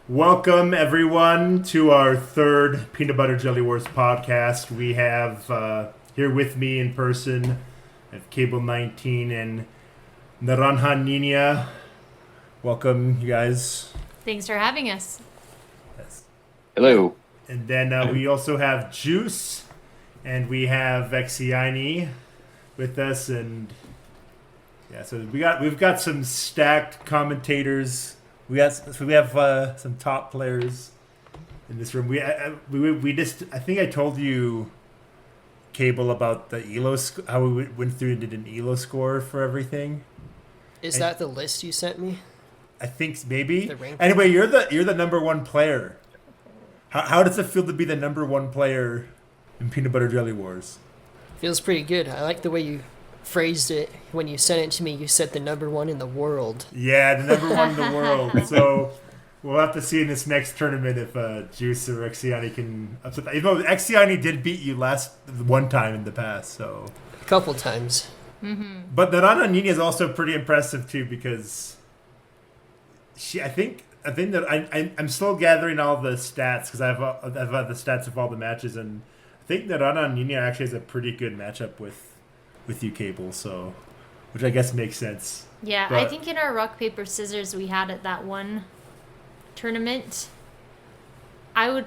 Welcome, everyone, to our third Peanut Butter Jelly Wars podcast. We have here with me in person at Cable19 and NiranjaNiña. Welcome, you guys. Thanks for having us. Yes. Hello. And then we also have Joos, and we have Xceinie with us, and yeah, so we've got some stacked commentators. We have some top players in this room. We just, I think I told you, Cable, about the ELO how we went through and did an ELO score for everything. Is that the list you sent me? I think maybe. The ranking? Anyway, you're the number one player. How does it feel to be the number one player in Peanut Butter Jelly Wars? Feels pretty good. I like the way you phrased it when you sent it to me. You said the number one in the world. Yeah, the number one in the world. So we'll have to see in this next tournament if Joos or Xceinie can upset that. Even though Xceinie did beat you one time in the past, so A couple times. Mm-hmm. But NiranjaNiña is also pretty impressive too because I think that I'm still gathering all the stats because I've had the stats of all the matches, and I think that NiranjaNiña actually has a pretty good matchup with you, Cable, so which I guess makes sense. Yeah, But I think in our rock, paper, scissors we had at that one tournament, I'd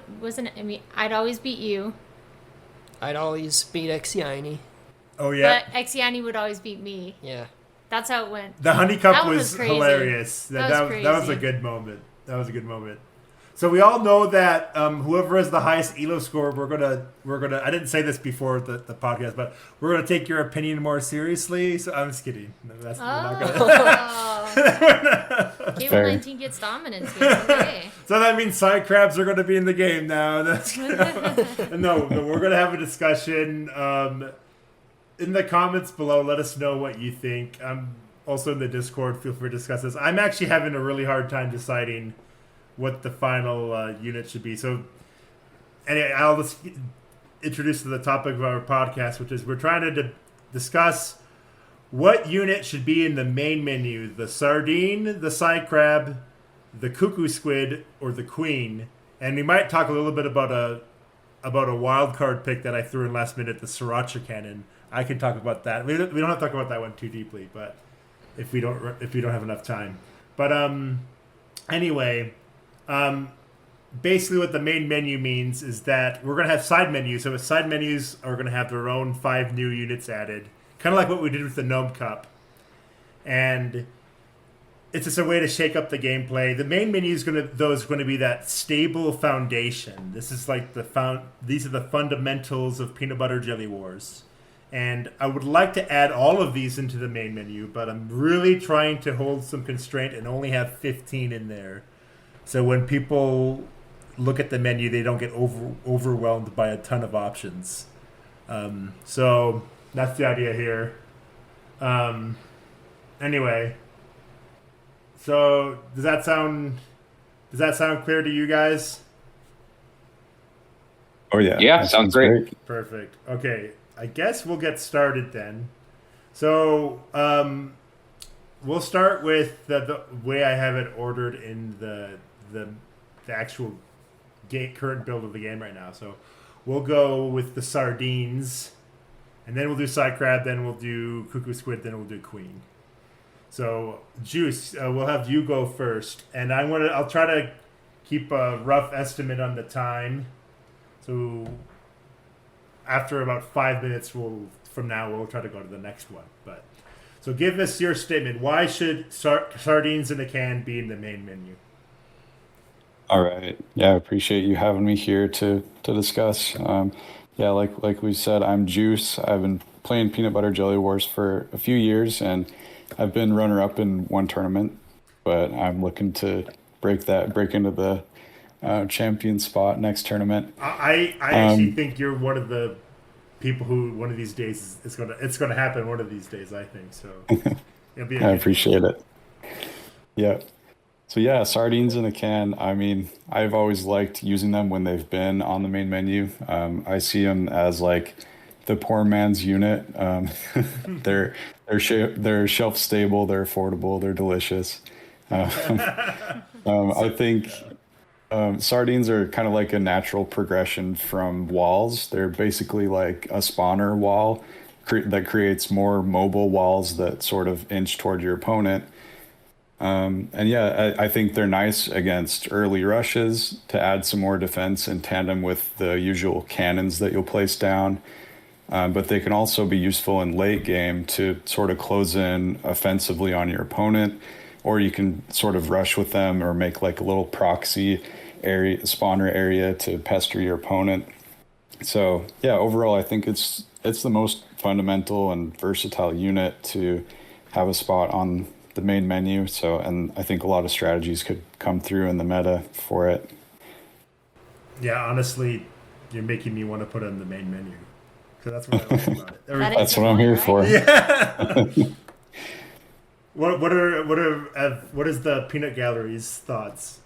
always beat you. I'd always beat Xceinie. Oh yeah, But Xceinie would always beat me. Yeah. That's how it went. the honey cup That one was was crazy. hilarious. That was That was a crazy. good moment. That was a good moment. So we all know that whoever has the highest ELO score, we're gonna. I didn't say this before the podcast, but we're gonna take your opinion more seriously. So I'm just kidding. No, we're not gonna. Oh. Cable 19 gets dominance here. Okay. So that means side crabs are gonna be in the game now. No, we're gonna have a discussion. In the comments below, let us know what you think. Also in the Discord, feel free to discuss this. I'm actually having a really hard time deciding what the final unit should be. So anyway, I'll just introduce to the topic of our podcast, which is we're trying to discuss what unit should be in the main menu: the sardine, the side crab, the cuckoo squid, or the queen. And we might talk a little bit about a wild card pick that I threw in last minute, the sriracha cannon. I can talk about that. We don't have to talk about that one too deeply, but if we don't have enough time. But anyway. Basically what the main menu means is that we're going to have side menus. So side menus are going to have their own 5 new units added. Kind of like what we did with the Gnome Cup. And it's just a way to shake up the gameplay. The main menu is going to be that stable foundation. This is like these are the fundamentals of Peanut Butter Jelly Wars. And I would like to add all of these into the main menu, but I'm really trying to hold some constraint and only have 15 in there. So when people look at the menu, they don't get overwhelmed by a ton of options. So that's the idea here. Anyway, so does that sound clear to you guys? Oh yeah. Yeah, sounds great. Perfect. Okay, I guess we'll get started then. So we'll start with the way I have it ordered in the actual current build of the game right now. So we'll go with the sardines, and then we'll do side crab, then we'll do cuckoo squid, then we'll do queen. So Joos, we'll have you go first, and I'll try to keep a rough estimate on the time. So after about 5 minutes, we'll try to go to the next one. But so give us your statement. Why should sardines in a can be in the main menu? All right. Yeah, I appreciate you having me here to discuss. Yeah, like we said, I'm Joos. I've been playing Peanut Butter Jelly Wars for a few years, and I've been runner-up in one tournament, but I'm looking to break into the champion spot next tournament. I actually think you're one of the people who one of these days it's gonna happen. One of these days, I think so. I appreciate it. Yeah. So yeah, sardines in a can. I mean, I've always liked using them when they've been on the main menu. I see them as like the poor man's unit. They're shelf stable, they're affordable, they're delicious. I think Sardines are kind of like a natural progression from walls. They're basically like a spawner wall that creates more mobile walls that sort of inch toward your opponent. And yeah, I think they're nice against early rushes to add some more defense in tandem with the usual cannons that you'll place down. But they can also be useful in late game to sort of close in offensively on your opponent, or you can sort of rush with them or make like a little proxy area, spawner area to pester your opponent. So yeah, overall, I think it's the most fundamental and versatile unit to have a spot on the main menu. So, and I think a lot of strategies could come through in the meta for it. Yeah, honestly, you're making me want to put it in the main menu. So that's what I like about it. That's what I'm here for. Yeah. What is the Peanut Gallery's thoughts?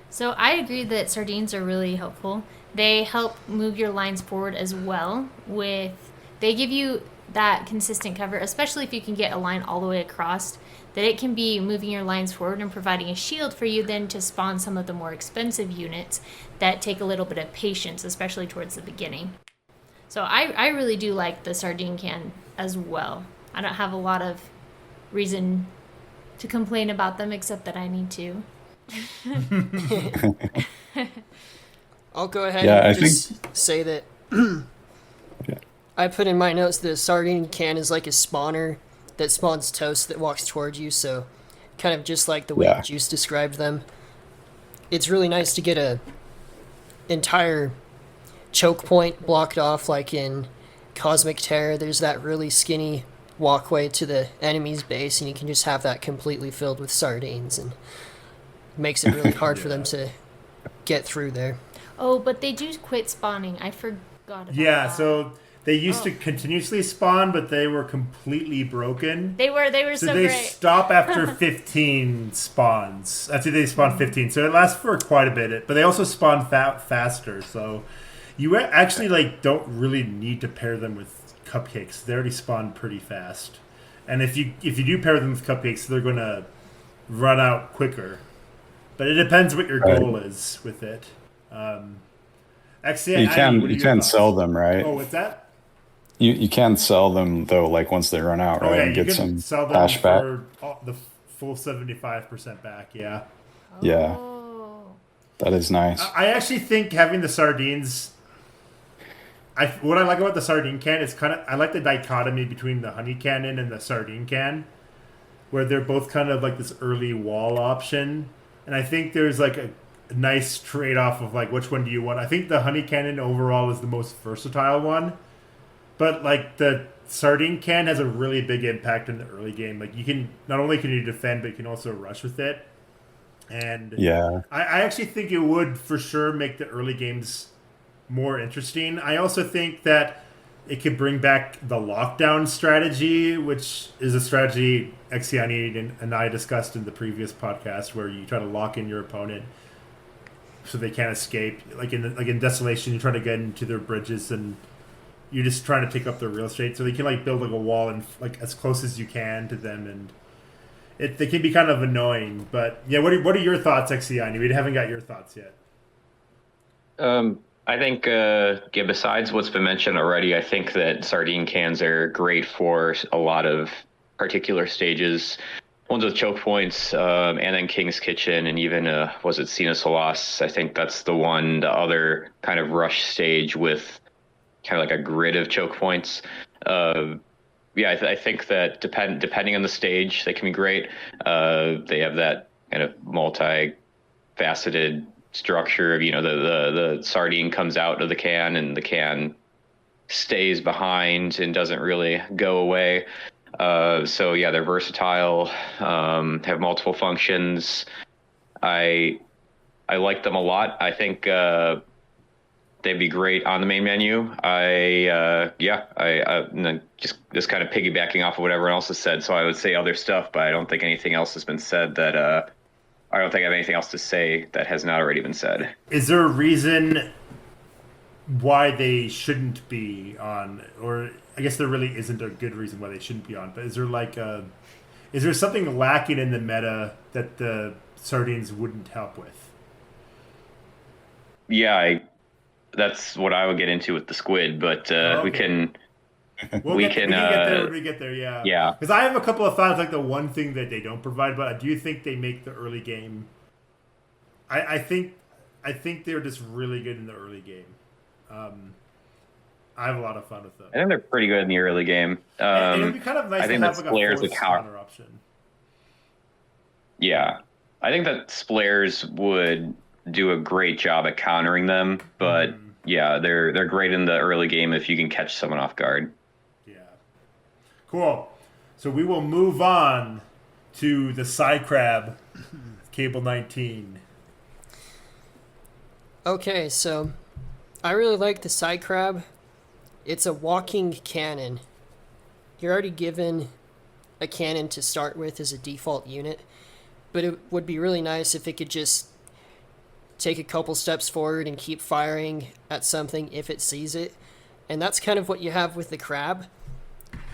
So I agree that sardines are really helpful. They help move your lines forward as well. They give you that consistent cover, especially if you can get a line all the way across, that it can be moving your lines forward and providing a shield for you then to spawn some of the more expensive units that take a little bit of patience, especially towards the beginning. So I really do like the sardine can as well. I don't have a lot of reason to complain about them except that I need to. I'll go ahead Yeah, and I just say that I put in my notes the sardine can is like a spawner that spawns toast that walks towards you, so kind of just like the way Juice described them. It's really nice to get a entire choke point blocked off, like in Cosmic Terror. There's that really skinny walkway to the enemy's base, and you can just have that completely filled with sardines, and makes it really hard for them to get through there. Oh, but they do quit spawning. I forgot about that. So they used to continuously spawn, but they were completely broken. They were so they great. stop after 15 spawns. After they spawn 15, so it lasts for quite a bit. But they also spawn faster, so you actually don't really need to pair them with cupcakes. They already spawn pretty fast, and if you do pair them with cupcakes, they're gonna run out quicker. But it depends what your goal is with it. Xceinie, you can sell them, right? Oh, what's that? You can sell them though, like once they run out, right? Oh, yeah, and you get can some sell them cash back. for the full 75% back. Yeah. Yeah, Oh. that is nice. I actually think having the sardines. What I like about the sardine can is I like the dichotomy between the honey cannon and the sardine can, where they're both kind of like this early wall option, and I think there's like a nice trade-off of like which one do you want. I think the honey cannon overall is the most versatile one, but like the sardine can has a really big impact in the early game. Like you can not only can you defend, but you can also rush with it, and Yeah, I actually think it would for sure make the early games more interesting. I also think that it could bring back the lockdown strategy, which is a strategy Xceinie and I discussed in the previous podcast, where you try to lock in your opponent so they can't escape. Like in Desolation, you try to get into their bridges and you're just trying to take up their real estate, so they can build a wall and as close as you can to them, and they can be kind of annoying. But yeah, what are your thoughts, Xceinie? We haven't got your thoughts yet. I think, besides what's been mentioned already, I think that sardine cans are great for a lot of particular stages. Ones with choke points, and then King's Kitchen, and even, was it Cena Solas? I think that's the other kind of rush stage with kind of like a grid of choke points. I think that depending on the stage, they can be great. They have that kind of multi-faceted structure of, the sardine comes out of the can and the can stays behind and doesn't really go away. So yeah, they're versatile, have multiple functions. I like them a lot. I think they'd be great on the main menu. Just kind of piggybacking off of what everyone else has said. So I would say other stuff, but I don't think anything else has been said that I don't think I have anything else to say that has not already been said. Is there a reason why they shouldn't be on, or I guess there really isn't a good reason why they shouldn't be on, but is there something lacking in the meta that the sardines wouldn't help with? yeah, that's what I would get into with the squid, but we can. We can get there when we get there, yeah. Yeah. Because I have a couple of thoughts, like the one thing that they don't provide, but I do think they make the early game. I think they're just really good in the early game. I have a lot of fun with them. I think they're pretty good in the early game. And it'd be kind of nice I think to have that like a Splare's forced counter option. Yeah. I think that Splares would do a great job at countering them, but yeah, they're great in the early game if you can catch someone off guard. Yeah. Cool. So we will move on to the side crab, Cable19. Okay, so I really like the side crab. It's a walking cannon. You're already given a cannon to start with as a default unit, but it would be really nice if it could just take a couple steps forward and keep firing at something if it sees it. And that's kind of what you have with the crab.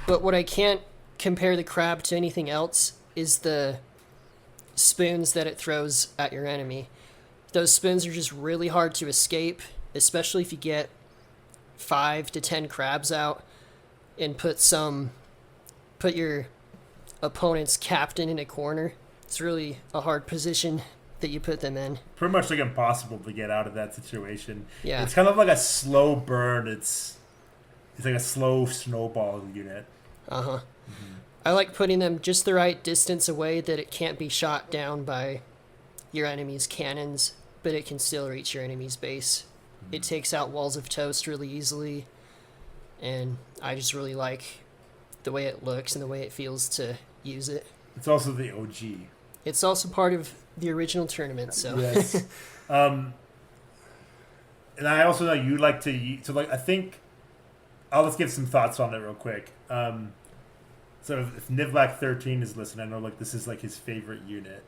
But what I can't compare the crab to anything else is the spoons that it throws at your enemy. Those spoons are just really hard to escape, especially if you get 5 to 10 crabs out and put your opponent's captain in a corner. It's really a hard position that you put them in. Pretty much like impossible to get out of that situation. Yeah. It's kind of like a slow burn. It's like a slow snowball unit. Uh-huh. I like putting them just the right distance away that it can't be shot down by your enemy's cannons, but it can still reach your enemy's base. It takes out walls of toast really easily, and I just really like the way it looks and the way it feels to use it. It's also the OG. It's also part of the original tournament, so. Yes. And I also know you like to, so like, I think, I'll just give some thoughts on it real quick. So if Nivlac13 is listening, I know like this is like his favorite unit.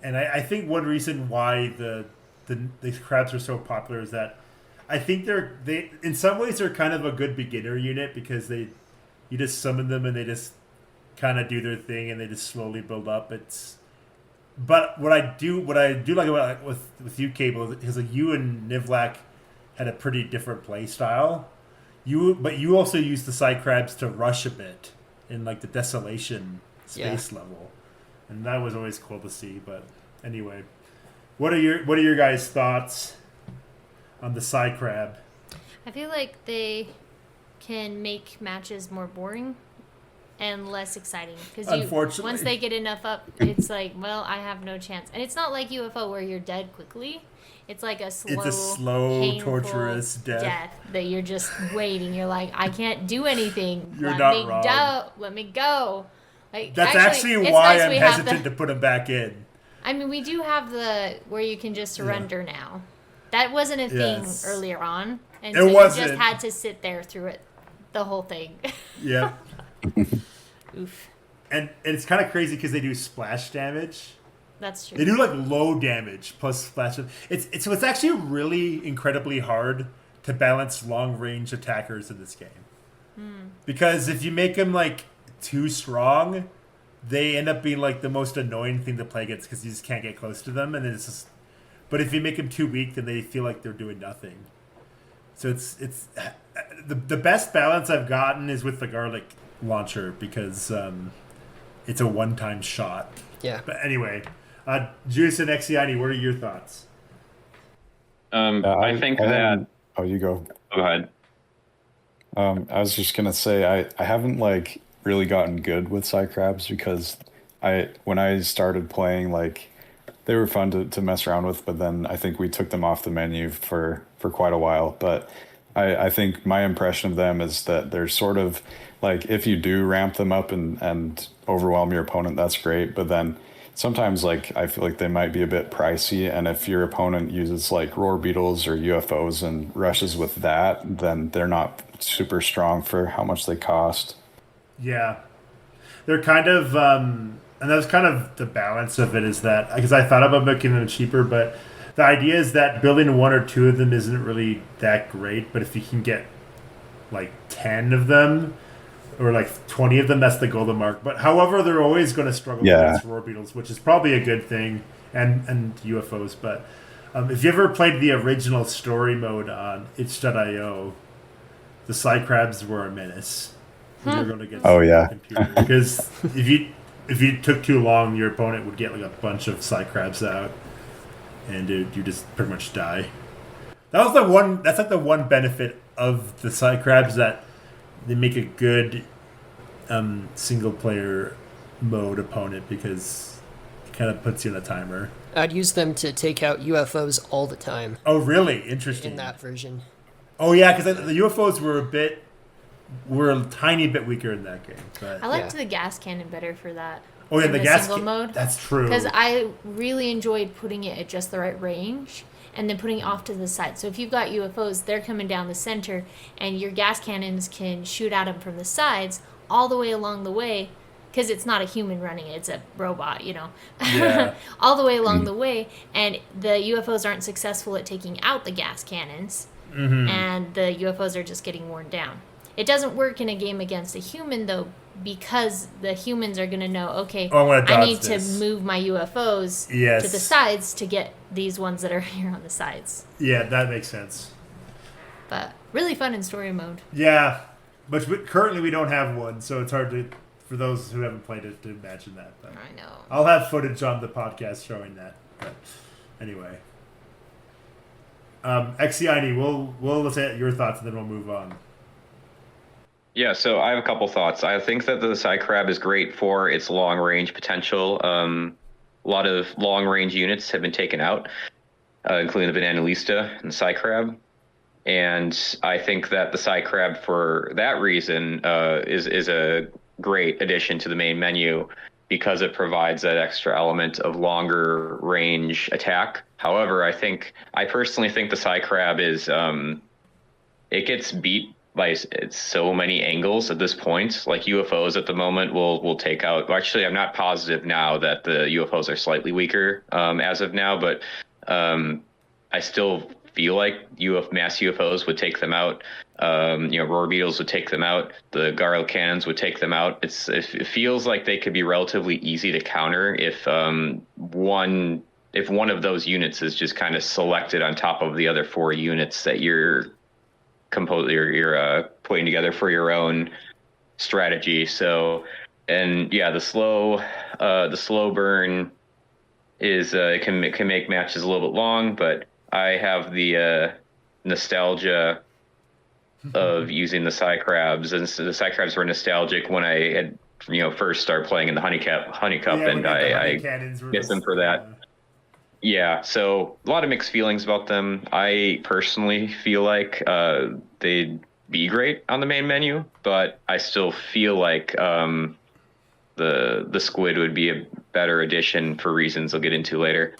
And I think one reason why these crabs are so popular is that I think they in some ways they're kind of a good beginner unit because you just summon them and they just kind of do their thing and they just slowly build up. But what I do like about with you, Cable, is because like you and Nivlac had a pretty different play style. But you also use the side crabs to rush a bit in like the desolation space level, and that was always cool to see. But anyway, what are your guys' thoughts on the side crab? I feel like they can make matches more boring and less exciting because once they get enough up, it's like, well, I have no chance. And it's not like UFO where you're dead quickly. It's like a slow, torturous death that you're just waiting. You're like, I can't do anything. You're not wrong. Let me go. Like that's actually why I'm hesitant to put them back in. I mean, we do have the where you can just surrender now. That wasn't a thing earlier on, and so you just had to sit there through it, the whole thing. Yeah. Oof. And it's kind of crazy because they do splash damage. That's true. They do like low damage plus splash. It's actually really incredibly hard to balance long range attackers in this game. Because if you make them like too strong, they end up being like the most annoying thing to play against because you just can't get close to them, and then it's just. But if you make them too weak, then they feel like they're doing nothing. So it's the best balance I've gotten is with the garlic launcher because it's a one-time shot. Yeah. But anyway, Joos and Xceinie, what are your thoughts? I think that. Oh, you go. Go ahead. I was just gonna say I haven't like really gotten good with side crabs because when I started playing, like they were fun to mess around with, but then I think we took them off the menu for quite a while. But I think my impression of them is that they're sort of like if you do ramp them up and overwhelm your opponent, that's great. But then sometimes like I feel like they might be a bit pricey, and if your opponent uses like roar beetles or UFOs and rushes with that, then they're not super strong for how much they cost. Yeah, they're kind of and that's kind of the balance of it is that because I thought about making them cheaper, but the idea is that building one or two of them isn't really that great. But if you can get like 10 of them or like 20 of them, that's the golden mark. But however, they're always going to struggle against roar beetles, which is probably a good thing, and UFOs. But If you ever played the original story mode on itch.io, the Psycrabs were a menace. When you're going to get yeah. computer. Because if you took too long, your opponent would get like a bunch of Psycrabs out, and you just pretty much die. That was the one. That's like the one benefit of the Psycrabs, that they make a good single player mode opponent, because it kind of puts you in a timer. I'd use them to take out UFOs all the time Oh, really? Interesting. in that version. Oh, yeah, because the UFOs were a tiny bit weaker in that game. But I liked Yeah. the gas cannon better for that. oh, yeah, in the gas single mode. That's true. Because I really enjoyed putting it at just the right range and then putting it off to the side. So if you've got UFOs, they're coming down the center, and your gas cannons can shoot at them from the sides all the way along the way, because it's not a human running it, it's a robot, you know. Yeah. All the way along the way, and the UFOs aren't successful at taking out the gas cannons, and the UFOs are just getting worn down. It doesn't work in a game against a human, though, because the humans are going to know, okay, Oh, I wanna I dodge need this. to move my UFOs Yes. to the sides to get these ones that are here on the sides. Yeah, that makes sense. But really fun in story mode. Yeah, but currently we don't have one, so it's hard for those who haven't played it to imagine that. But I know. I'll have footage on the podcast showing that. But anyway, Xceinie, we'll say your thoughts and then we'll move on. Yeah, so I have a couple thoughts. I think that the Psycrab is great for its long range potential. A lot of long range units have been taken out, including the Bananalista and the Psycrab. And I think that the Psycrab, for that reason, is a great addition to the main menu, because it provides that extra element of longer range attack. However, I personally think the Psycrab is it gets beat by so many angles at this point. Like UFOs at the moment will take out. Well, actually, I'm not positive now that the UFOs are slightly weaker as of now, but I still feel like mass UFOs would take them out. Roar beetles would take them out. The Garl cannons would take them out. It feels like they could be relatively easy to counter if one of those units is just kind of selected on top of the other 4 units that you're putting together for your own strategy. So, and yeah, the slow burn is can make matches a little bit long, but I have the nostalgia of using the Psycrabs, and so the Psycrabs were nostalgic when I had first started playing in the honeycup, Yeah, and I miss them for that. Yeah, so a lot of mixed feelings about them. I personally feel like they'd be great on the main menu, but I still feel like the squid would be a better addition for reasons I'll get into later.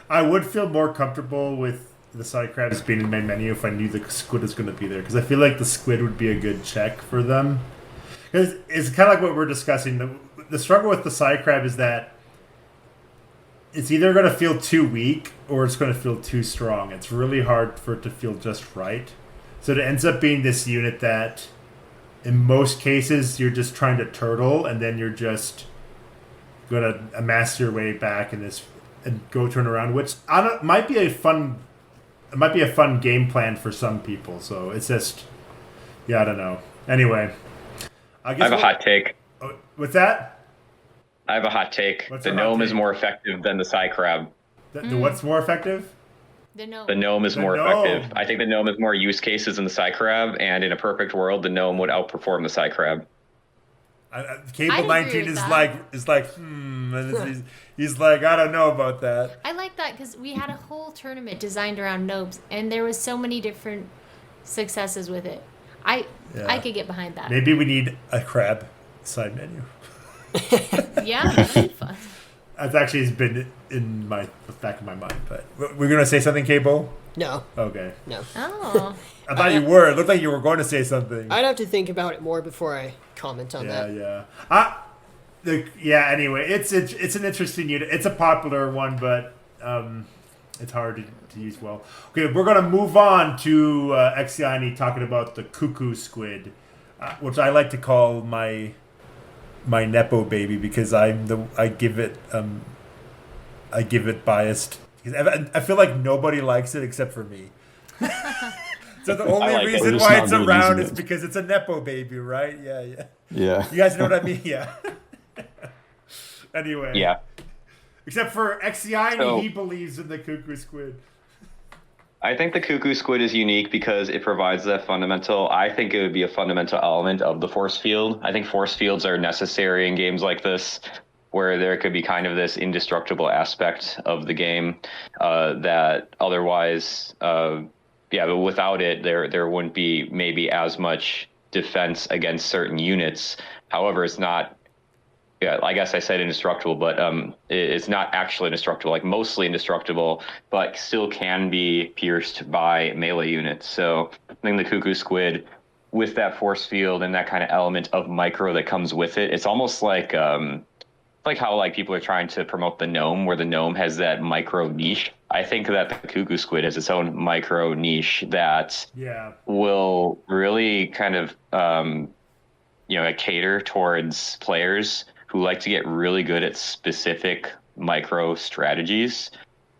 I would feel more comfortable with the Psycrabs being in main menu if I knew the squid was going to be there, because I feel like the squid would be a good check for them. Because it's kind of like what we're discussing. The struggle with the Psycrab is that it's either going to feel too weak or it's going to feel too strong. It's really hard for it to feel just right. So it ends up being this unit that, in most cases, you're just trying to turtle, and then you're just going to amass your way back and go turn around, which might be a fun game plan for some people. So it's just, yeah, I don't know. Anyway, I have a hot take. What's that? I have a hot take. What's the a hot gnome take? is more effective than the Psycrab. The what's more effective? The gnome. The gnome is The more gnome. effective. I think the gnome has more use cases than the Psycrab, and in a perfect world, the gnome would outperform the Psycrab. Cable19 is like, and he's like, I don't know about that. I like that because we had a whole tournament designed around gnomes, and there was so many different successes with it. I could get behind that. Maybe we need a crab side menu. Yeah, that'd be fun. That's actually has been in my back of my mind. But we're gonna say something, Cable? No, Okay. no. Oh, I thought you were. It looked like you were going to say something. I'd have to think about it more before I comment on that. Yeah. Anyway, it's an interesting unit. It's a popular one, but it's hard to use well. Okay, we're gonna move on to Xceinie talking about the cuckoo squid, which I like to call my nepo baby, because I give it biased 'Cause I feel like nobody likes it except for me. So the only like it. reason We're just why not it's good at around using is it. because it's a Nepo baby, right? Yeah. Yeah. You guys know what I mean? Yeah. Anyway. Yeah. Except for Xceinie, So- he believes in the cuckoo squid. I think the cuckoo squid is unique because it provides that fundamental. I think it would be a fundamental element of the force field. I think force fields are necessary in games like this, where there could be kind of this indestructible aspect of the game that otherwise, but without it, there wouldn't be maybe as much defense against certain units. However, it's not. Yeah, I guess I said indestructible, but it's not actually indestructible, like mostly indestructible, but still can be pierced by melee units. So I think the cuckoo squid, with that force field and that kind of element of micro that comes with it, it's almost like how like people are trying to promote the gnome, where the gnome has that micro niche. I think that the cuckoo squid has its own micro niche that will really kind of cater towards players who like to get really good at specific micro strategies.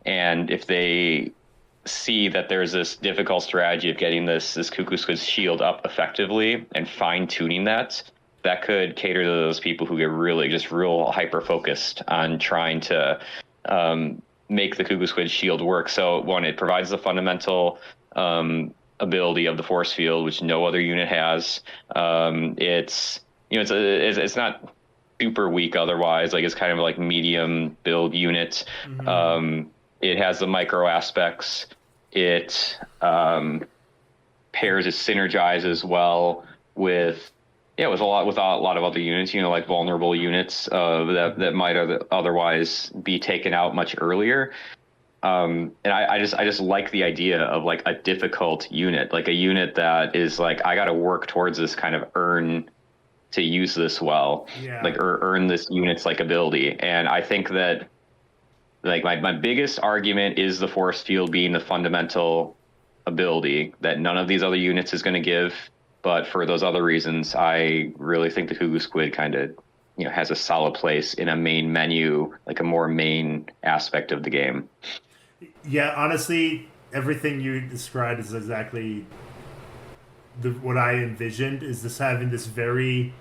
And if they see that there's this difficult strategy of getting this cuckoo squid shield up effectively and fine tuning that could cater to those people who get really just real hyper focused on trying to make the cuckoo squid shield work. So one, it provides the fundamental ability of the force field, which no other unit has. It's not super weak otherwise, like it's kind of like medium build unit. It has the micro aspects. It pairs, it synergizes well with a lot of other units, like vulnerable units that might otherwise be taken out much earlier. And I just like the idea of like a difficult unit, like a unit that is like, I got to work towards this kind of earn to use this well, like earn this unit's like ability. And I think that like my biggest argument is the force field being the fundamental ability that none of these other units is going to give. But for those other reasons, I really think the cuckoo squid kind of has a solid place in a main menu, like a more main aspect of the game. Yeah, honestly, everything you described is exactly what I envisioned. Is this having this very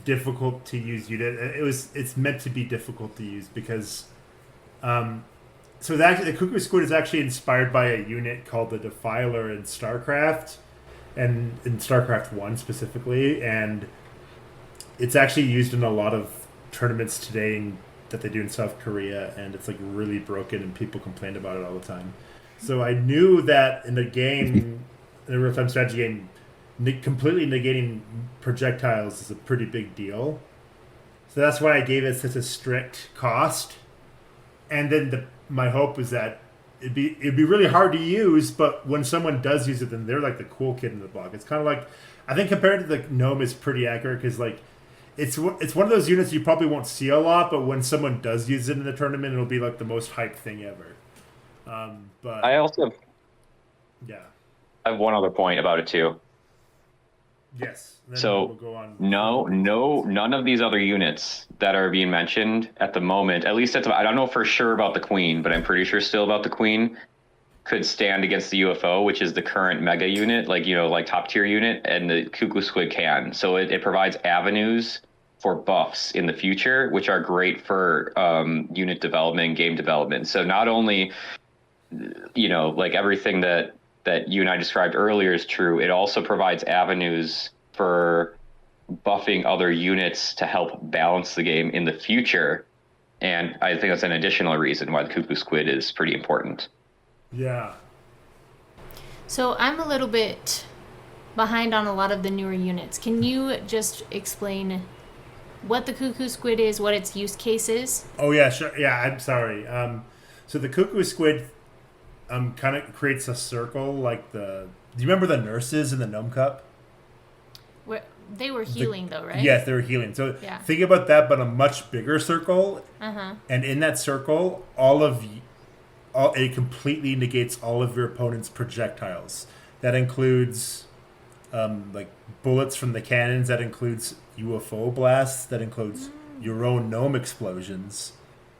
difficult to use unit? It's meant to be difficult to use because, the cuckoo squid is actually inspired by a unit called the Defiler in StarCraft, and in StarCraft 1 specifically, and it's actually used in a lot of tournaments today that they do in South Korea, and it's like really broken and people complain about it all the time. So I knew that in a game, in a real-time strategy game, completely negating projectiles is a pretty big deal. So that's why I gave it such a strict cost. And then my hope was that it'd be really hard to use, but when someone does use it, then they're like the cool kid in the block. It's kind of like, I think compared to the gnome is pretty accurate because like it's one of those units you probably won't see a lot, but when someone does use it in the tournament, it'll be like the most hyped thing ever. But I also I have one other point about it too. Yes. Then So we'll go on. none of these other units that are being mentioned at the moment, at least I don't know for sure about the Queen, but I'm pretty sure still about the Queen, could stand against the UFO, which is the current mega unit, like top tier unit, and the cuckoo squid can. So it provides avenues for buffs in the future, which are great for unit development and game development. So not only, like everything that you and I described earlier is true, it also provides avenues for buffing other units to help balance the game in the future. And I think that's an additional reason why the cuckoo squid is pretty important. Yeah. So I'm a little bit behind on a lot of the newer units. Can you just explain what the cuckoo squid is, what its use case is? Oh yeah, sure. Yeah, I'm sorry. So the cuckoo squid kind of creates a circle like do you remember the nurses in the Gnome Cup? Where they were healing though, right? Yes, they were healing. So Yeah. think about that, but a much bigger circle. Uh-huh. And in that circle, it completely negates all of your opponent's projectiles. That includes like bullets from the cannons. That includes UFO blasts. That includes your own gnome explosions.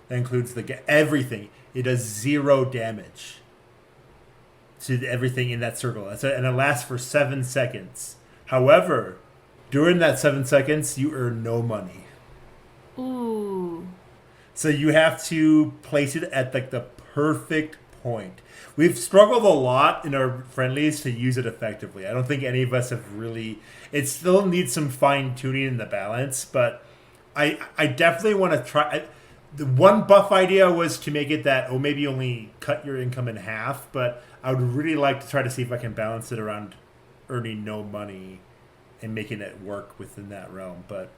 That includes everything. It does 0 damage to everything in that circle. And it lasts for 7 seconds. However, during that 7 seconds, you earn no money. Ooh. So you have to place it at like the perfect point. We've struggled a lot in our friendlies to use it effectively. I don't think any of us have really. It still needs some fine tuning in the balance, but I definitely want to try. The one buff idea was to make it that maybe only cut your income in half, but I would really like to try to see if I can balance it around earning no money and making it work within that realm. But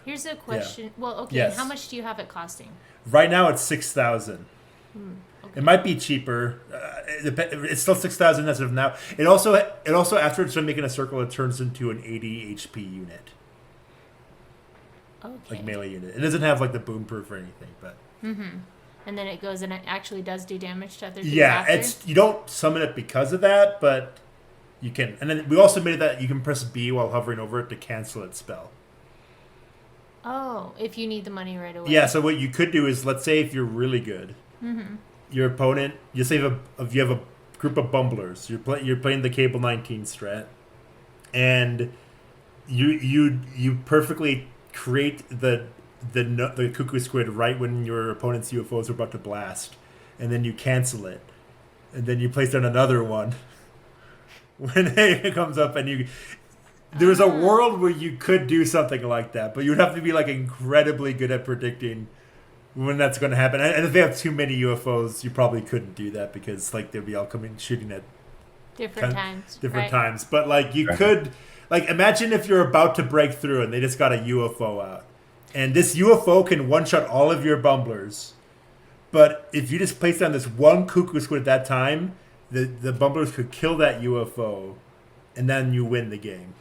here's a question. Well, okay, Yes. how much do you have it costing? right now it's 6,000. Okay. It might be cheaper. It's still 6,000 as of now. It also after it's done making a circle, it turns into an 80 HP unit, Okay. like melee unit. It doesn't have like the boom proof or anything, but And then it goes and it actually does do damage to other things yeah, after? you don't summon it because of that, but you can. And then we also made it that you can press B while hovering over it to cancel its spell. Oh, if you need the money right away. Yeah. So what you could do is, let's say if you're really good, your opponent, you say if you have a group of bumblers, you're playing the Cable19 strat, and you perfectly create the cuckoo squid right when your opponent's UFOs are about to blast, and then you cancel it, and then you place down another one when it comes up, and there's a world where you could do something like that, but you'd have to be like incredibly good at predicting when that's going to happen. And if they have too many UFOs, you probably couldn't do that because like they'd be all coming shooting at Different times. different right? times. But like you could, like imagine if you're about to break through and they just got a UFO out, and this UFO can one shot all of your bumblers. But if you just place down this one cuckoo squid at that time, the bumblers could kill that UFO, and then you win the game.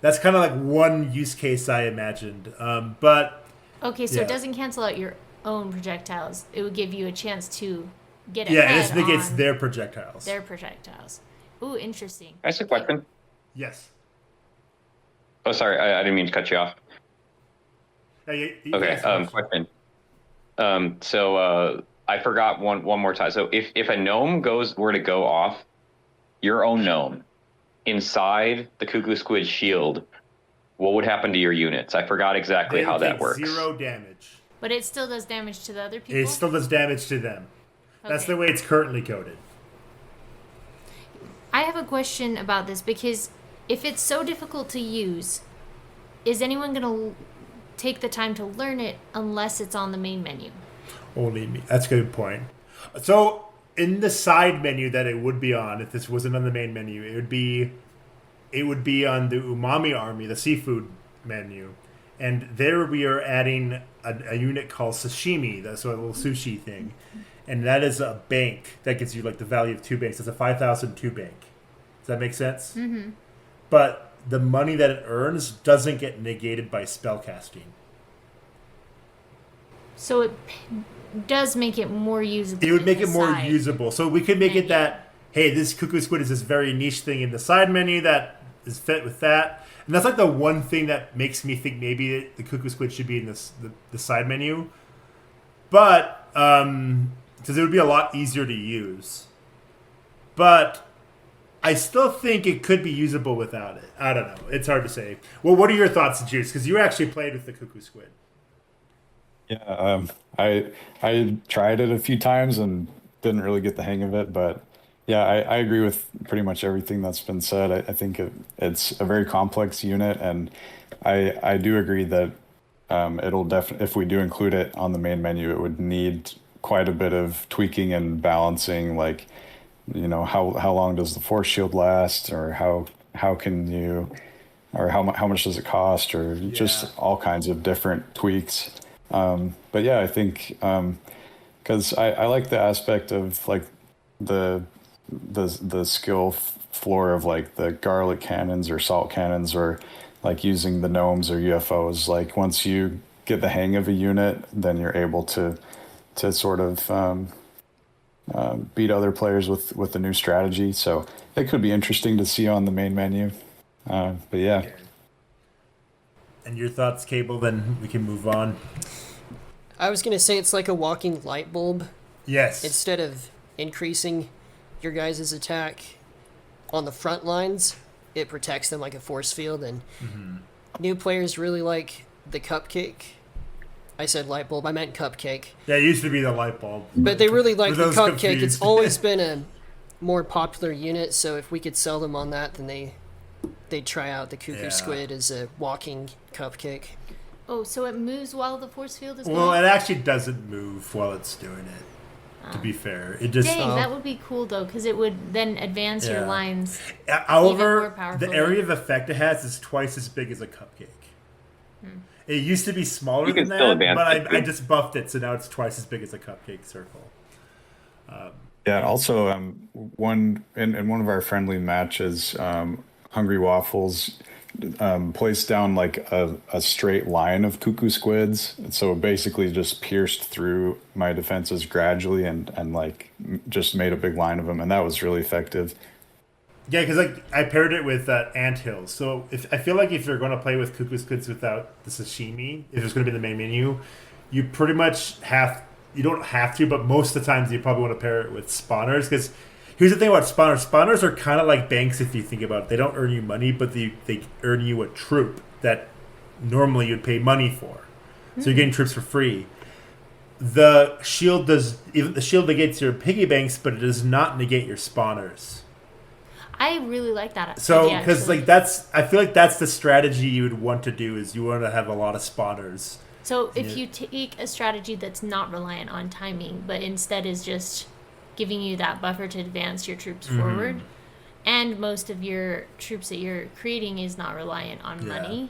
That's kind of like one use case I imagined. But Okay, so Yeah. it doesn't cancel out your own projectiles. It would give you a chance to get yeah, ahead it just negates on their projectiles. their projectiles. Ooh, interesting. That's a question. Yes. Oh, sorry, I didn't mean to cut you off. You Okay, asked a question. question. So I forgot one more time. So if a gnome were to go off, your own gnome, inside the cuckoo squid shield, what would happen to your units? I forgot exactly They how that take works. 0 damage. But it still does damage to the other people? It still does damage to them. That's Okay. the way it's currently coded. I have a question about this because if it's so difficult to use, is anyone going to take the time to learn it unless it's on the main menu? Only me. That's a good point. So in the side menu that it would be on, if this wasn't on the main menu, it would be on the umami army, the seafood menu, and there we are adding a unit called sashimi. That's a little sushi thing, and that is a bank that gives you like the value of 2 banks. It's a 5,002 bank. Does that make sense? Mm-hmm. But the money that it earns doesn't get negated by spellcasting. So it does make it more usable. It would in make the it more side. usable. So we could make menu. it that, hey, this cuckoo squid is this very niche thing in the side menu that is fit with that. And that's like the one thing that makes me think maybe the cuckoo squid should be in the side menu. But, because it would be a lot easier to use. But I still think it could be usable without it. I don't know. It's hard to say. Well, what are your thoughts, Juice? Because you actually played with the cuckoo squid. Yeah, I tried it a few times and didn't really get the hang of it, but yeah, I agree with pretty much everything that's been said. I think it's a very complex unit, and I do agree that it'll definitely, if we do include it on the main menu, it would need quite a bit of tweaking and balancing, like, you know, how long does the force shield last, or how can you, or how much does it cost, or just all kinds of different tweaks. But yeah, I think because I like the aspect of like the skill floor of like the garlic cannons or salt cannons, or like using the gnomes or UFOs. Like once you get the hang of a unit, then you're able to sort of beat other players with the new strategy. So it could be interesting to see on the main menu. But yeah. And your thoughts, Cable, then we can move on. I was gonna say it's like a walking light bulb. Yes. Instead of increasing your guys' attack on the front lines, it protects them like a force field, and new players really like the cupcake. I said light bulb, I meant cupcake. Yeah, it used to be the light bulb. But they really like For the those cupcake. confused. It's always been a more popular unit, so if we could sell them on that, then they'd try out the cuckoo Yeah. squid as a walking cupcake. Oh, so it moves while the force field is Well, going? it actually doesn't move while it's doing it. To be fair, it just. Dang, that would be cool though, because it would then advance your Yeah. lines. Even more However, powerfully. the area of effect it has is twice as big as a cupcake. It used to be smaller You can than still that, advance but it, I too. just buffed it, so now it's twice as big as a cupcake circle. Yeah, also in one of our friendly matches, Hungry Waffles placed down like a straight line of cuckoo squids, so it basically just pierced through my defenses gradually and like just made a big line of them, and that was really effective. Yeah, because like I paired it with anthills. So I feel like if you're going to play with cuckoo squids without the sashimi, if it's going to be the main menu, you pretty much have. You don't have to, but most of the times you probably want to pair it with spawners. Because here's the thing about spawners: spawners are kind of like banks if you think about it. They don't earn you money, but they earn you a troop that normally you'd pay money for. So you're getting troops for free. The shield negates your piggy banks, but it does not negate your spawners. I really like that. So, idea, because actually. like I feel like that's the strategy you would want to do is you want to have a lot of spawners. So if you take a strategy that's not reliant on timing, but instead is just giving you that buffer to advance your troops forward, and most of your troops that you're creating is not reliant on money,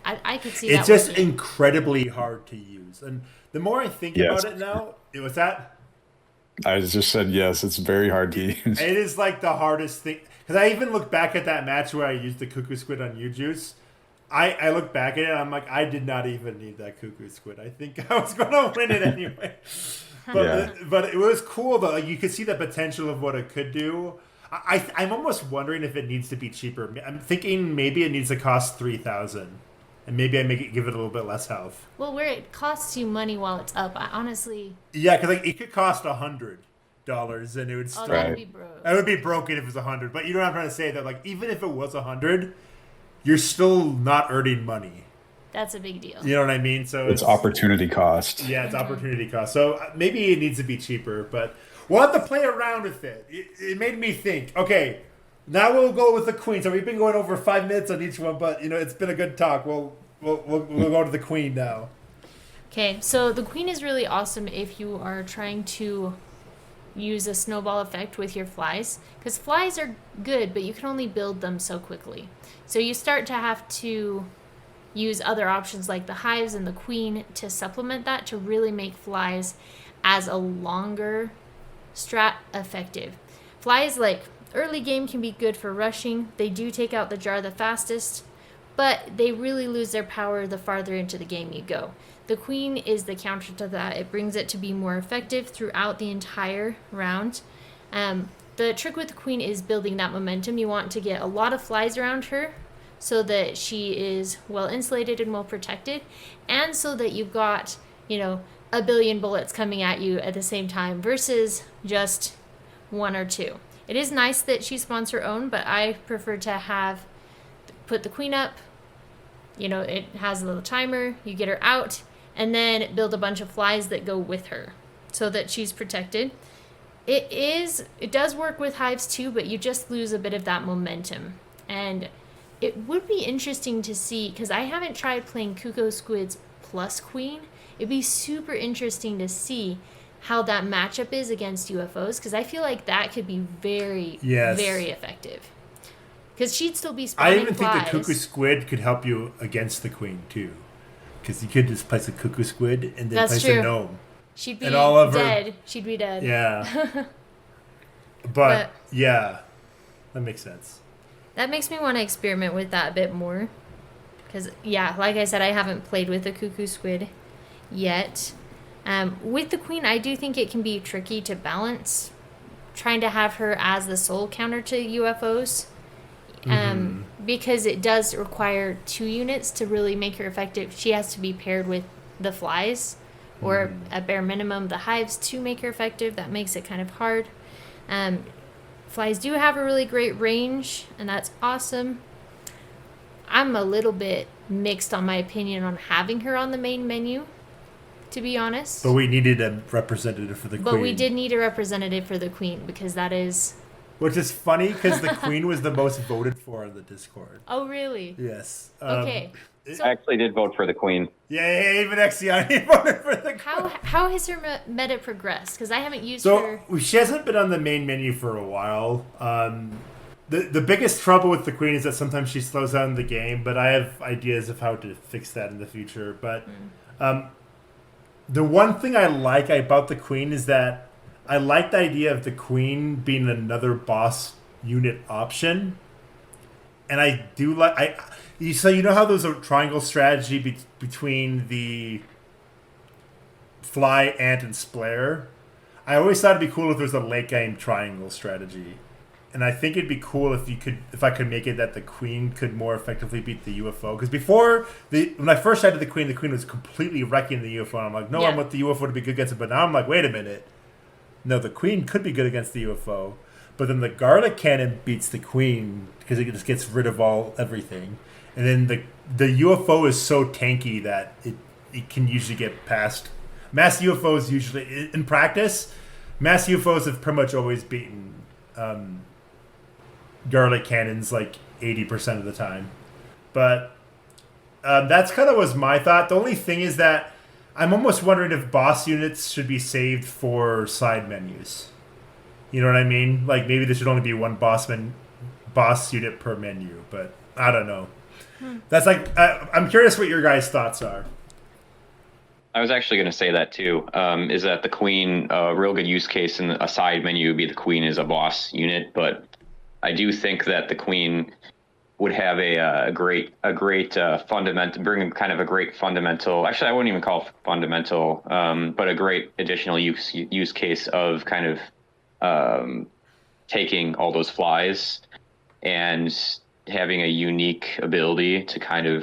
I could see that. It's just working. incredibly hard to use, and the more I think Yes. about it now, was that I just said yes, it's very hard to use. it is like the hardest thing. Because I even look back at that match where I used the cuckoo squid on you, Joos. I look back at it and I'm like, I did not even need that cuckoo squid. I think I was going to win it anyway. But it was cool, though. Like, you could see the potential of what it could do. I'm almost wondering if it needs to be cheaper. I'm thinking maybe it needs to cost $3,000. And maybe I give it a little bit less health. Well, where it costs you money while it's up, I honestly... Yeah, because like, it could cost $100. And it would still... Oh, that would be broke. It would be broken if it was 100. But you know what I'm trying to say? That like even if it was 100, you're still not earning money. That's a big deal. You know what I mean? So It's opportunity cost. Yeah, it's opportunity cost. So maybe it needs to be cheaper, but we'll have to play around with it. It made me think. Okay, now we'll go with the queen. So we've been going over 5 minutes on each one, but you know it's been a good talk. We'll go to the queen now. Okay, so the queen is really awesome if you are trying to use a snowball effect with your flies, because flies are good, but you can only build them so quickly. So you start to have to use other options like the hives and the queen to supplement that to really make flies as a longer strat effective. Flies, like early game, can be good for rushing. They do take out the jar the fastest, but they really lose their power the farther into the game you go. The queen is the counter to that. It brings it to be more effective throughout the entire round. The trick with the queen is building that momentum. You want to get a lot of flies around her so that she is well insulated and well protected, and so that you've got, you know, a billion bullets coming at you at the same time versus just one or two. It is nice that she spawns her own, but I prefer to put the queen up. You know, it has a little timer. You get her out, and then build a bunch of flies that go with her so that she's protected. It does work with hives too, but you just lose a bit of that momentum. And it would be interesting to see, because I haven't tried playing cuckoo squids plus queen. It'd be super interesting to see how that matchup is against UFOs, because I feel like that could be very, very effective. Because she'd still be spawning I even flies. think the cuckoo squid could help you against the queen too, because you could just place a cuckoo squid and then That's place true. a gnome. She'd be and all of her- dead. She'd be dead. Yeah. but yeah, that makes sense. That makes me want to experiment with that a bit more. Because, yeah, like I said, I haven't played with the cuckoo squid yet. With the queen, I do think it can be tricky to balance trying to have her as the sole counter to UFOs. Because it does require 2 units to really make her effective. She has to be paired with the flies or at bare minimum, the hives to make her effective. That makes it kind of hard. Flies do have a really great range, and that's awesome. I'm a little bit mixed on my opinion on having her on the main menu, to be honest. But we needed a representative for the queen. But we did need a representative for the queen, because that is... Which is funny, because the queen was the most voted for on the Discord. Oh, really? Yes. Okay. So, I actually did vote for the queen. Yeah, even Xceinie voted for the queen. how has her meta progressed? Because I haven't used her... So, she hasn't been on the main menu for a while. The biggest trouble with the queen is that sometimes she slows down the game, but I have ideas of how to fix that in the future. But the one thing I like about the queen is that I like the idea of the queen being another boss unit option. And I do like... So you know how there's a triangle strategy between the fly, ant, and splayer? I always thought it'd be cool if there's a late game triangle strategy. And I think it'd be cool if I could make it that the queen could more effectively beat the UFO. Because before, when I first started the queen was completely wrecking the UFO. And I'm like, no, I want the UFO to be good against it. But now I'm like, wait a minute. No, the queen could be good against the UFO. But then the garlic cannon beats the queen because it just gets rid of everything. And then the UFO is so tanky that it can usually get past. Mass UFOs usually, in practice, mass UFOs have pretty much always beaten garlic cannons like 80% of the time. But that's kind of was my thought. The only thing is that I'm almost wondering if boss units should be saved for side menus. You know what I mean? Like maybe there should only be one boss unit per menu, but I don't know. That's like I'm curious what your guys' thoughts are. I was actually going to say that too. Is that the queen a real good use case in a side menu would be the queen as a boss unit, but I do think that the queen would have a great fundamental, bring kind of a great fundamental. Actually, I wouldn't even call it fundamental, but a great additional use case of kind of taking all those flies and having a unique ability to kind of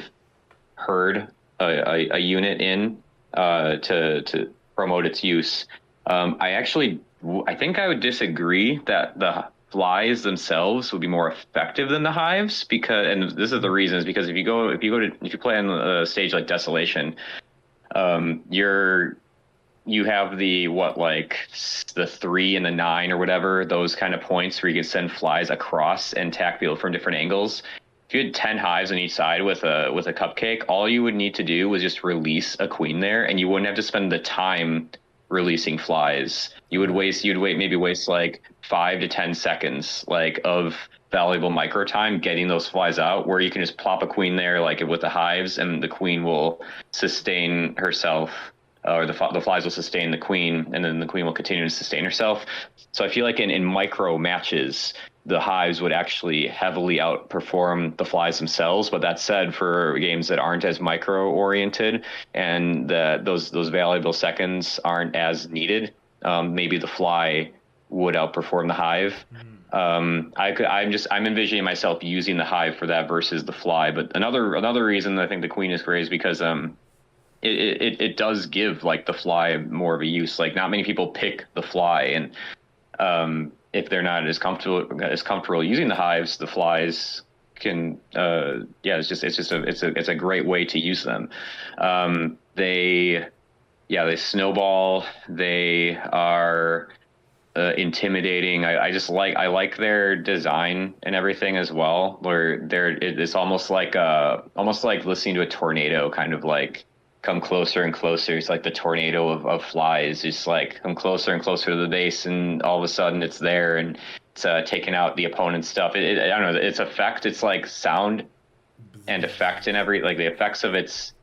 herd a unit in to promote its use. I think I would disagree that the flies themselves would be more effective than the hives and this is the reason is because if you play on a stage like Desolation, you have the 3 and the 9 or whatever, those kind of points where you can send flies across and attack people from different angles. If you had 10 hives on each side with a cupcake, all you would need to do was just release a queen there, and you wouldn't have to spend the time releasing flies. You'd waste like 5 to 10 seconds of valuable micro time getting those flies out, where you can just plop a queen there like with the hives, and the queen will sustain herself. Or the flies will sustain the queen, and then the queen will continue to sustain herself. So I feel like in micro matches, the hives would actually heavily outperform the flies themselves. But that said, for games that aren't as micro oriented and those valuable seconds aren't as needed, maybe the fly would outperform the hive. I'm envisioning myself using the hive for that versus the fly. But another reason I think the queen is great is because it does give the fly more of a use. Not many people pick the fly, and if they're not as comfortable using the hives, the flies can it's a great way to use them. They snowball. They are intimidating. I like their design and everything as well, where it's almost like listening to a tornado, kind of come closer and closer. It's like the tornado of flies. It's come closer and closer to the base, and all of a sudden it's there, and it's taking out the opponent's stuff. I don't know. Its effect. It's sound and effect and the effects of its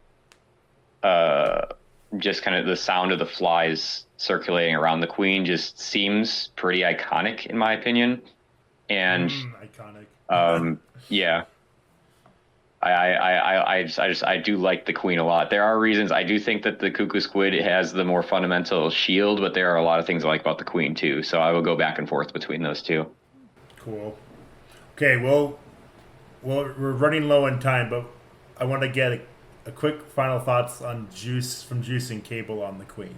just kind of the sound of the flies circulating around the queen just seems pretty iconic in my opinion. And iconic. Yeah. I do like the queen a lot. There are reasons. I do think that the cuckoo squid has the more fundamental shield, but there are a lot of things I like about the queen too. So I will go back and forth between those two. Cool. Okay, well, we're running low on time, but I want to get a quick final thoughts on Juice and Cable on the Queen.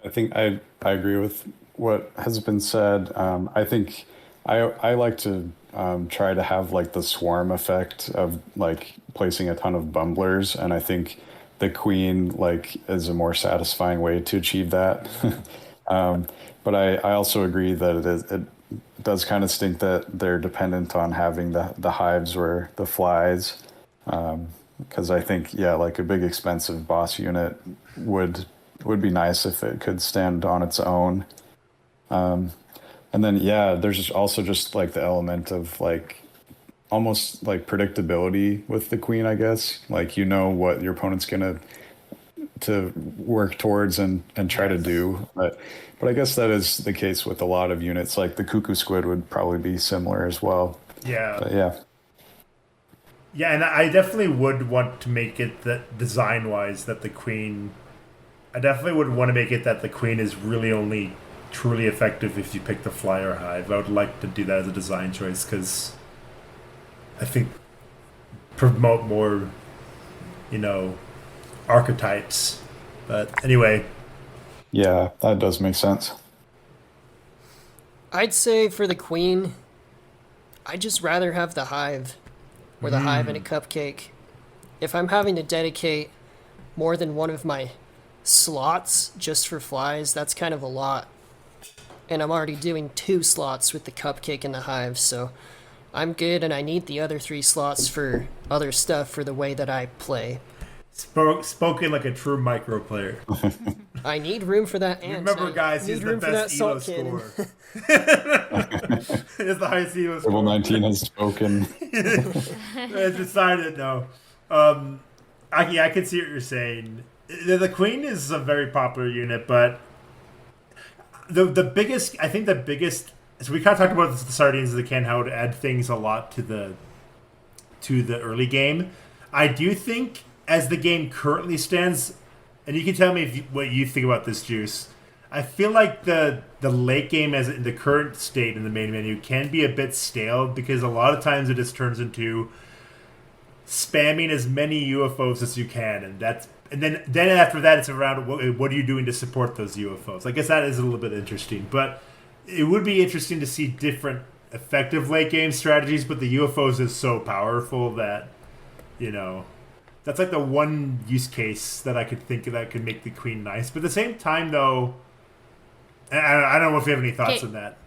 I think I agree with what has been said. I think I like to try to have like the swarm effect of like placing a ton of bumblers, and I think the Queen like is a more satisfying way to achieve that. But I also agree that it does kind of stink that they're dependent on having the hives or the flies, because I think like a big expensive boss unit would be nice if it could stand on its own. And then there's also just like the element of like almost like predictability with the Queen, I guess. Like what your opponent's gonna to work towards and try to do. But I guess that is the case with a lot of units. Like the Cuckoo Squid would probably be similar as well. Yeah. But yeah. Yeah, and I definitely would want to make it that design-wise that the Queen... I definitely would want to make it that the Queen is really only truly effective if you pick the Flyer Hive. I would like to do that as a design choice because I think promote more, archetypes. But anyway. Yeah, that does make sense. I'd say for the Queen, I'd just rather have the Hive or the Hive and a Cupcake. If I'm having to dedicate more than one of my slots just for flies, that's kind of a lot. And I'm already doing 2 slots with the Cupcake and the Hive, so I'm good, and I need the other 3 slots for other stuff for the way that I play. Spoken like a true micro player. I need room for that ant. Remember, guys, he's the best ELO scorer. It's the highest ELO score. Cable19 has spoken. It's decided, no. I can see what you're saying. The Queen is a very popular unit, but the biggest, so we kind of talked about the Sardines of the Can, how it add things a lot to the early game. I do think, as the game currently stands, and you can tell me what you think about this, Juice, I feel like the late game as in the current state in the main menu can be a bit stale because a lot of times it just turns into spamming as many UFOs as you can, and then after that it's around what are you doing to support those UFOs. I guess that is a little bit interesting, but it would be interesting to see different effective late game strategies. But the UFOs is so powerful that that's like the one use case that I could think of that could make the Queen nice. But at the same time, though, I don't know if you have any thoughts on that.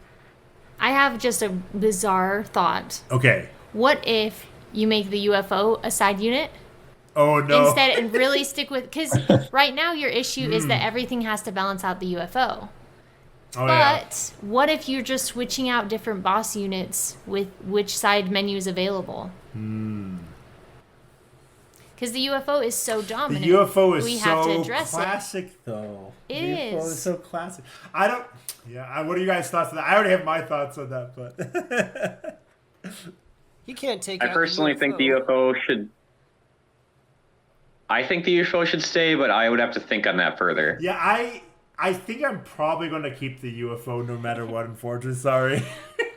I have just a bizarre thought. Okay. What if you make the UFO a side unit? Oh, no. Instead, and really stick with... Because right now your issue is that everything has to balance out the UFO. Oh, but what if you're just switching out different boss units with which side menu is available? Because the UFO is so dominant. The UFO is have to so address classic, though. It the UFO is. is so classic. What are you guys' thoughts on that? I already have my thoughts on that, but... You can't take. I personally think the UFO should. I think the UFO should stay, but I would have to think on that further. Yeah, I think I'm probably going to keep the UFO no matter what. Unfortunately, sorry.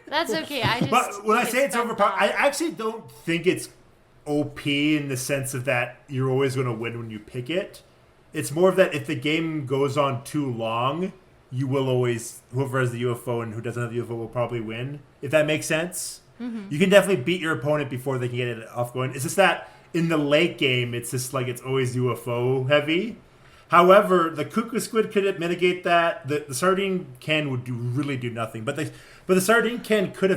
That's okay. But when I say it's overpowered, I actually don't think it's OP in the sense of that you're always going to win when you pick it. It's more of that if the game goes on too long, you will always, whoever has the UFO and who doesn't have the UFO will probably win. If that makes sense. You can definitely beat your opponent before they can get it off going. It's just that in the late game, it's just like it's always UFO heavy. However, the Cuckoo Squid could mitigate that. The Sardine Can would really do nothing. But the Sardine Can could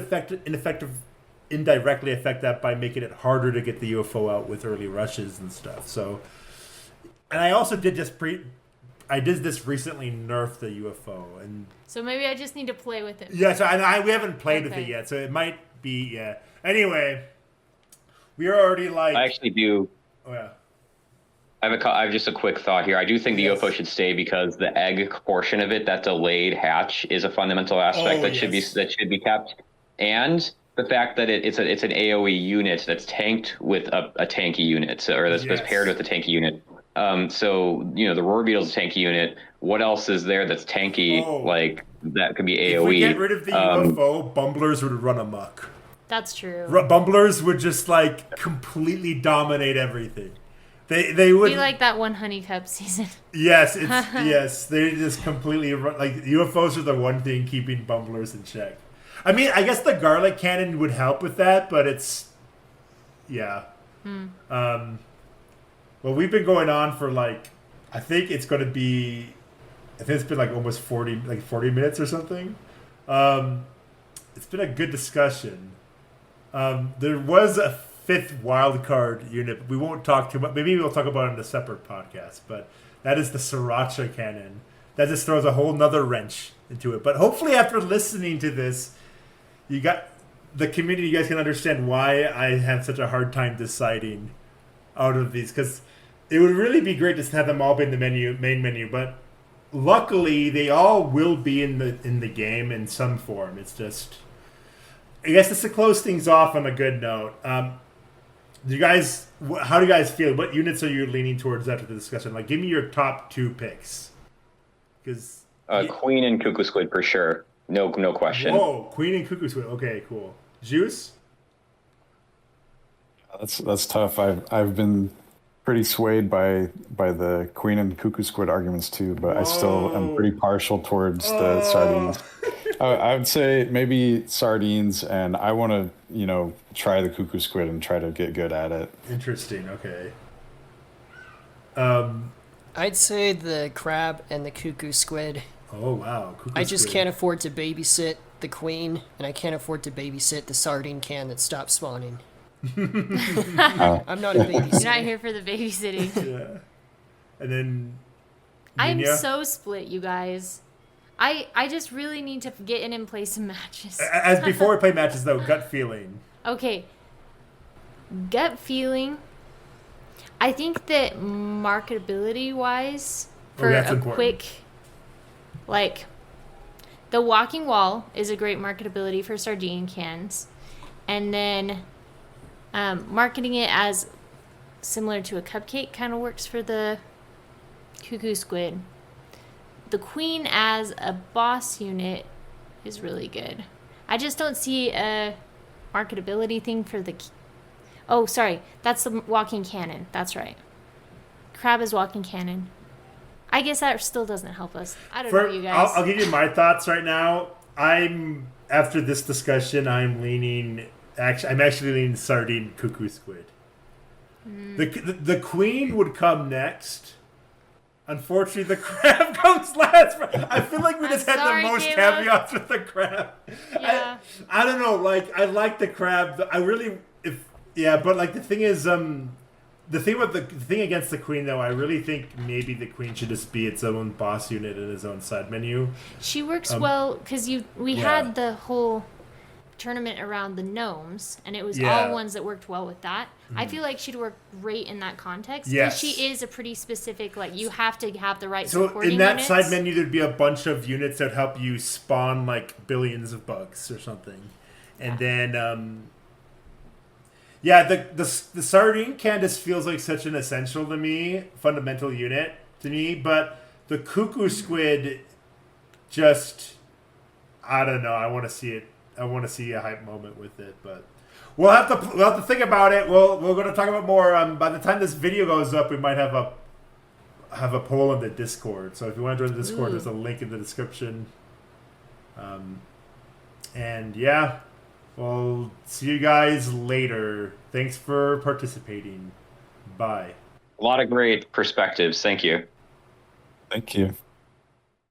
indirectly affect that by making it harder to get the UFO out with early rushes and stuff. So, and I also did I did this recently nerf the UFO, and so maybe I just need to play with it. Yeah, so we haven't played with it yet, so it might be Anyway, we are already like. I actually do. Oh yeah. I have just a quick thought here. I do think the UFO should stay because the egg portion of it, that delayed hatch, is a fundamental aspect should be kept, and the fact that it's an AOE unit that's tanked with a tanky unit, or that's paired with a tanky unit. So the Roar Beetle's a tanky unit. What else is there that's tanky? Like that could be AOE. If we get rid of the UFO, Bumblers would run amok. That's true. Bumblers would just like completely dominate everything. They would be like that one Honey Cup season. Yes, it's yes. They just completely like UFOs are the one thing keeping bumblers in check. I mean, I guess the garlic cannon would help with that, but it's yeah. Well, we've been going on for like I think it's been like almost 40 minutes or something. It's been a good discussion. There was a fifth wild card unit. We won't talk too much. Maybe we'll talk about it in a separate podcast. But that is the Sriracha cannon. That just throws a whole nother wrench into it. But hopefully, after listening to this, you got the community. You guys can understand why I have such a hard time deciding out of these, because it would really be great to have them all be in the main menu. But luckily, they all will be in the game in some form. It's just, I guess, just to close things off on a good note. How do you guys feel? What units are you leaning towards after the discussion? Like, give me your top 2 picks. Because Queen and Cuckoo Squid for sure. No question. Whoa, Queen and Cuckoo Squid. Okay, cool. Juice? That's tough. I've been pretty swayed by the Queen and Cuckoo Squid arguments too, but I still am pretty partial towards the sardines. I would say maybe sardines, and I want to, try the Cuckoo Squid and try to get good at it. Interesting. Okay. I'd say the crab and the Cuckoo Squid. Oh wow. I just can't afford to babysit the queen, and I can't afford to babysit the sardine can that stopped spawning. I'm not a babysitter. You're not here for the babysitting. Yeah. And then I'm Niña? so split, you guys. I just really need to get in and play some matches. As before we play matches, though, gut feeling. Okay. Gut feeling. I think that marketability-wise, for that's a important. quick, like, the walking wall is a great marketability for sardine cans. And then marketing it as similar to a cupcake kind of works for the Cuckoo Squid. The queen as a boss unit is really good. I just don't see a marketability thing for the... Oh, sorry. That's the walking cannon. That's right. Crab is walking cannon. I guess that still doesn't help us. I don't know, you guys. I'll give you my thoughts right now. After this discussion, I'm actually leaning sardine Cuckoo Squid. The queen would come next. Unfortunately, the crab comes last. I feel like we just had the most Caleb. caveats with the crab. Yeah. I don't know. Like, I like the crab. But like the thing is, the thing against the queen though, I really think maybe the queen should just be its own boss unit in its own side menu. She works well because we had the whole tournament around the gnomes, and it was all ones that worked well with that. I feel like she'd work great in that context because she is a pretty specific, like, you have to have the right supporting in that units. side menu there'd be a bunch of units that help you spawn like billions of bugs or something, and then the sardine can just feels like such an essential to me, fundamental unit to me, but the Cuckoo Squid just, I don't know, I want to see it. I want to see a hype moment with it, but we'll have to think about it. We're going to talk about more. By the time this video goes up, we might have a poll in the Discord. So if you want to join the Discord, there's a link in the description. And yeah, we'll see you guys later. Thanks for participating. Bye. A lot of great perspectives. Thank you. Thank you.